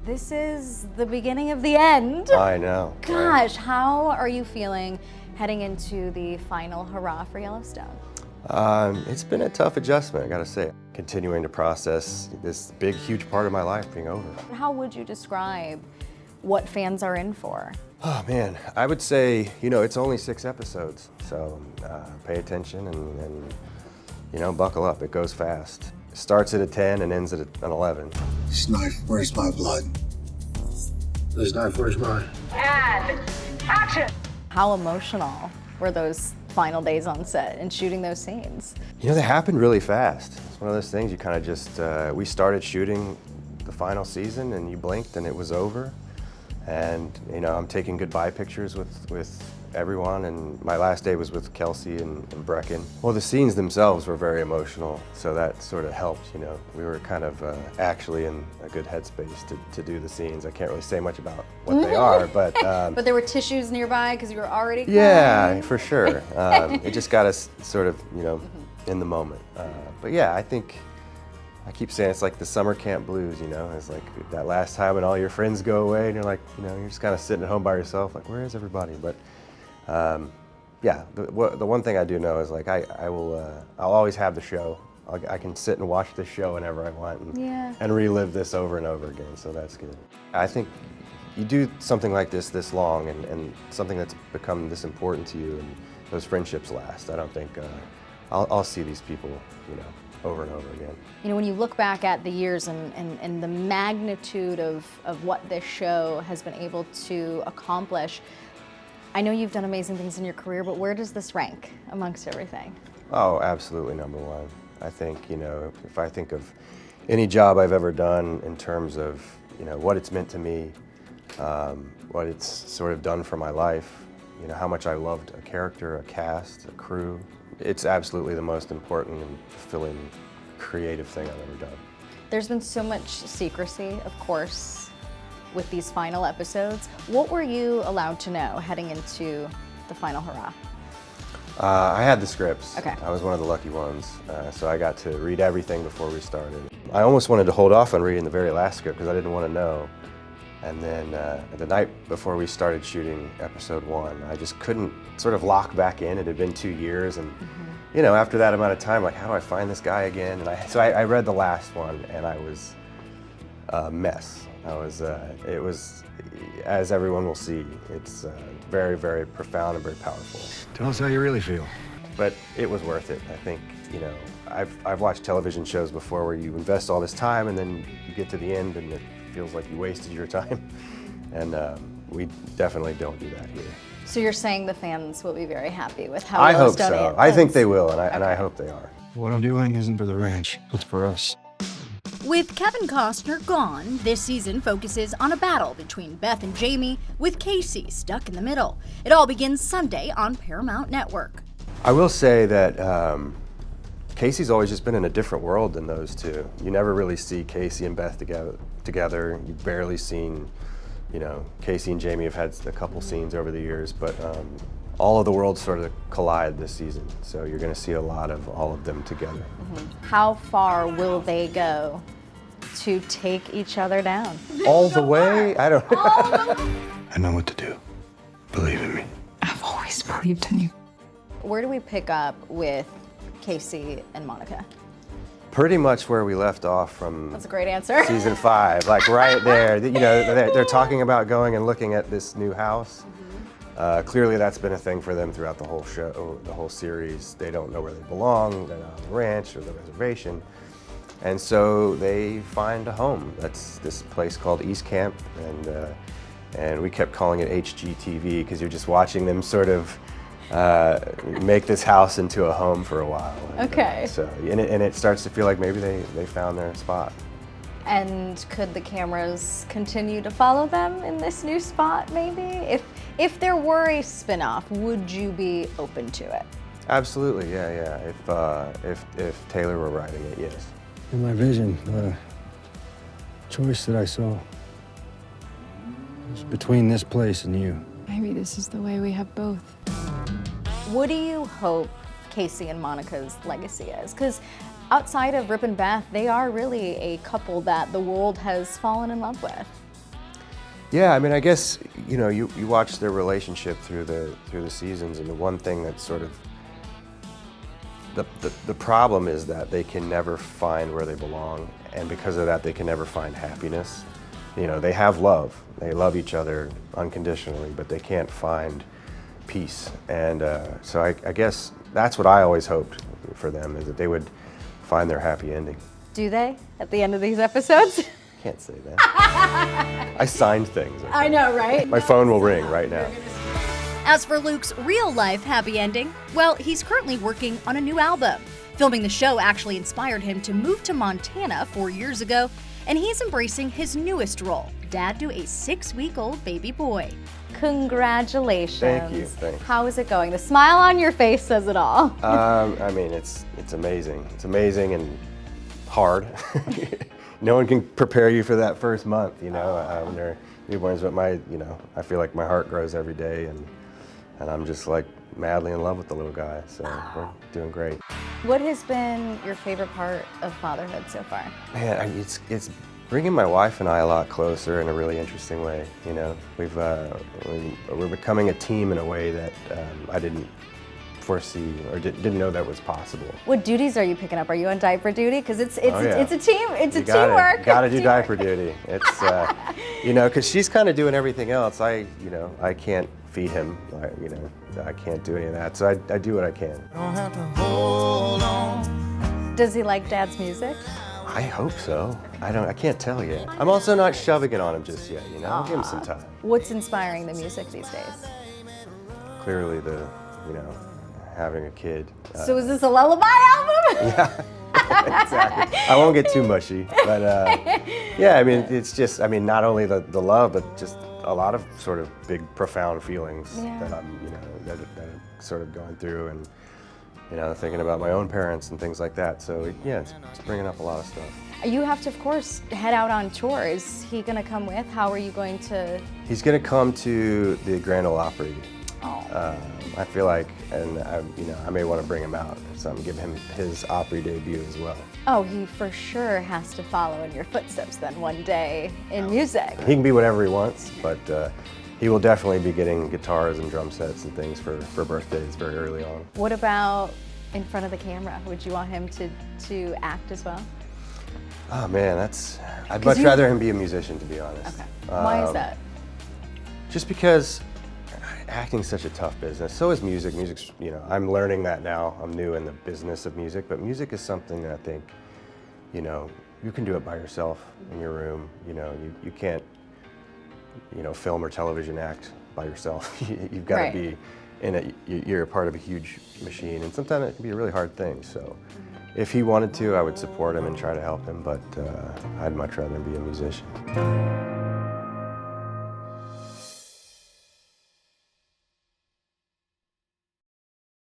This is the beginning of the end. I know. Gosh, how are you feeling heading into the final hurrah for Yellowstone? It's been a tough adjustment, I gotta say. Continuing to process this big, huge part of my life being over. How would you describe what fans are in for? Oh man, I would say, it's only 6 episodes, so pay attention and buckle up, it goes fast. It starts at a 10 and ends at an 11. This knife, where's my blood? This knife, where's mine? And action! How emotional were those final days on set and shooting those scenes? They happened really fast. It's one of those things you kind of just, we started shooting the final season and you blinked and it was over. And, I'm taking goodbye pictures with everyone, and my last day was with Kelsey and Brecken. Well, the scenes themselves were very emotional, so that sort of helped, We were kind of actually in a good headspace to do the scenes. I can't really say much about what they are, but... but there were tissues nearby because you were already crying. Yeah, for sure. It just got us sort of, in the moment. But yeah, I keep saying it's like the summer camp blues, It's like that last time when all your friends go away and you're like, you're just kind of sitting at home by yourself, like, where is everybody? But yeah, the one thing I do know is like I'll always have the show. I can sit and watch this show whenever I want and relive this over and over again, so that's good. I think you do something like this long and something that's become this important to you, and those friendships last. I don't think I'll see these people, over and over again. When you look back at the years and the magnitude of what this show has been able to accomplish, I know you've done amazing things in your career, but where does this rank amongst everything? Oh, absolutely number one. I think, if I think of any job I've ever done in terms of, what it's meant to me, what it's sort of done for my life, how much I loved a character, a cast, a crew, it's absolutely the most important and fulfilling creative thing I've ever done. There's been so much secrecy, of course, with these final episodes. What were you allowed to know heading into the final hurrah? I had the scripts. Okay. I was one of the lucky ones, so I got to read everything before we started. I almost wanted to hold off on reading the very last script because I didn't want to know. And then the night before we started shooting episode 1, I just couldn't sort of lock back in. It had been 2 years, and after that amount of time, like, how do I find this guy again? And so I read the last one, and I was a mess. It was, as everyone will see, it's very, very profound and very powerful. Tell us how you really feel. But it was worth it. I think, I've watched television shows before where you invest all this time and then you get to the end and it feels like you wasted your time. And we definitely don't do that here. So you're saying the fans will be very happy with how I hope Yellowstone so. ends? I think they will, and I hope they are. What I'm doing isn't for the ranch, it's for us. With Kevin Costner gone, this season focuses on a battle between Beth and Jamie, with Casey stuck in the middle. It all begins Sunday on Paramount Network. I will say that Casey's always just been in a different world than those two. You never really see Casey and Beth together. You've barely seen, Casey and Jamie have had a couple scenes over the years, but all of the worlds sort of collide this season. So you're going to see a lot of all of them together. How far will they go to take each other down? All the way? I don't I know what to do. Believe in me. I've always believed in you. Where do we pick up with Kayce and Monica? Pretty much where we left off from That's a great answer. season 5, like right there. They're talking about going and looking at this new house. Clearly that's been a thing for them throughout the whole show, the whole series. They don't know where they belong, they're not on the ranch or the reservation. And so they find a home. That's this place called East Camp, and we kept calling it HGTV because you're just watching them sort of make this house into a home for a while. Okay. And it starts to feel like maybe they found their spot. And could the cameras continue to follow them in this new spot, maybe? If there were a spin-off, would you be open to it? Absolutely, yeah. If Taylor were writing it, yes. In my vision, the choice that I saw was between this place and you. Maybe this is the way we have both. What do you hope Kayce and Monica's legacy is? Because outside of Rip and Beth, they are really a couple that the world has fallen in love with. Yeah, I mean, I guess, you know, you watch their relationship through the seasons, and the one thing that's sort of the problem is that they can never find where they belong, and because of that, they can never find happiness. You know, they have love. They love each other unconditionally, but they can't find peace. And so I guess that's what I always hoped for them, is that they would find their happy ending. Do they at the end of these episodes? Can't say that. I signed things. I know, right? My phone will ring right now. As for Luke's real-life happy ending, well, he's currently working on a new album. Filming the show actually inspired him to move to Montana 4 years ago, and he's embracing his newest role, dad to a 6-week-old baby boy. Congratulations. Thank you. Thanks. How is it going? The smile on your face says it all. I mean, it's amazing. It's amazing and hard. No one can prepare you for that first month, you know, when they're newborns. But I feel like my heart grows every day, and I'm just like madly in love with the little guy. So we're doing great. What has been your favorite part of fatherhood so far? Man, it's bringing my wife and I a lot closer in a really interesting way. You know, we're becoming a team in a way that I didn't foresee or didn't know that was possible. What duties are you picking up? Are you on diaper duty? Because it's a team. It's you teamwork. Got to do diaper duty. It's you know, because she's kind of doing everything else. I can't feed him. I can't do any of that. So I do what I can. Don't have to hold on. Does he like Dad's music? I hope so. I can't tell yet. I'm also not shoving it on him just yet. You know, I'll give him some time. What's inspiring the music these days? Clearly, having a kid. So is this a lullaby album? Yeah, exactly. I won't get too mushy, but yeah, I mean, it's just, not only the love, but just a lot of sort of big, profound feelings that I'm, that I'm sort of going through, and thinking about my own parents and things like that. So yeah, it's bringing up a lot of stuff. You have to, of course, head out on tour. Is he going to come with? How are you going to? He's going to come to the Grand Ole Opry. Oh. I feel like, and I may want to bring him out or something, give him his Opry debut as well. Oh, he for sure has to follow in your footsteps then one day in music. He can be whatever he wants, but he will definitely be getting guitars and drum sets and things for birthdays very early on. What about in front of the camera? Would you want him to act as well? Oh man, I'd much rather him be a musician, to be honest. Okay. Why is that? Just because acting's such a tough business. So is music. Music's, I'm learning that now. I'm new in the business of music, but music is something that I think, you can do it by yourself in your room. You can't, film or television act by yourself. You've got to be you're a part of a huge machine, and sometimes it can be a really hard thing. So if he wanted to, I would support him and try to help him, but I'd much rather be a musician.